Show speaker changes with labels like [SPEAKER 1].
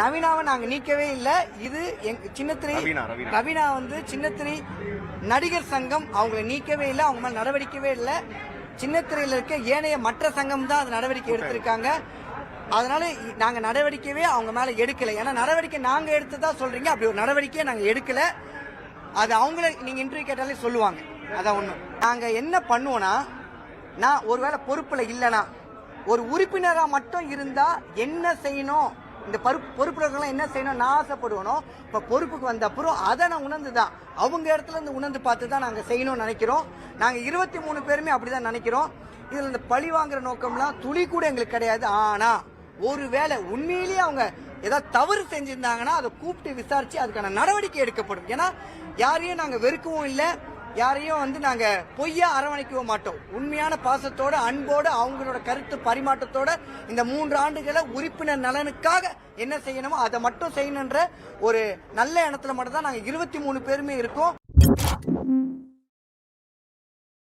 [SPEAKER 1] நவீனாவை நாங்கள் நீக்கவே இல்லை. இது சின்னத்திரை ரவீனா வந்து சின்னத்திரை நடிகர் சங்கம் அவங்களை நீக்கவே இல்லை, அவங்க மேலே நடவடிக்கவே இல்லை. சின்னத்திரையில் இருக்க ஏனைய மற்ற சங்கம் தான் அது நடவடிக்கை எடுத்திருக்காங்க. அதனால நாங்க நடவடிக்கையே அவங்க மேல எடுக்கல. ஏன்னா நடவடிக்கை நாங்க எடுத்ததா சொல்றீங்க, அப்படி ஒரு நடவடிக்கையை நாங்க எடுக்கல. அது அவங்கள நீங்க இன்டர்வியூ கேட்டாலே சொல்லுவாங்க. அதான் ஒண்ணு. நாங்க என்ன பண்ணுவோம்னா, நான் ஒருவேளை பொறுப்புல இல்லைனா ஒரு உறுப்பினரா மட்டும் இருந்தா என்ன செய்யணும், இந்த பொறுப்புலாம் என்ன செய்யணும் நான் ஆசைப்படுவனோ, இப்ப பொறுப்புக்கு வந்த அப்புறம் அதை நான் உணர்ந்துதான் அவங்க இடத்துல இருந்து உணர்ந்து பார்த்து தான் நாங்க செய்யணும்னு நினைக்கிறோம். நாங்க 23 பேருமே அப்படிதான் நினைக்கிறோம். இதுல இந்த பழி வாங்குற நோக்கம்லாம் துளி கூட எங்களுக்கு கிடையாது. ஆனா ஒருவேளை உண்மையிலேயே அவங்க ஏதாவது தவறு செஞ்சிருந்தாங்கன்னா அதை கூப்பிட்டு விசாரிச்சு அதுக்கான நடவடிக்கை எடுக்கப்படும். ஏன்னா யாரையும் நாங்க வெறுக்கவும் இல்லை, யாரையும் வந்து நாங்க பொய்யா அரவணைக்கவும் மாட்டோம். உண்மையான பாசத்தோட அன்போட அவங்களோட கருத்து பரிமாற்றத்தோட இந்த 3 ஆண்டுகளை உறுப்பினர் நலனுக்காக என்ன செய்யணுமோ அதை மட்டும் செய்யணுன்ற ஒரு நல்ல எண்ணத்துல மட்டும் தான் நாங்க 23 பேருமே இருக்கோம்.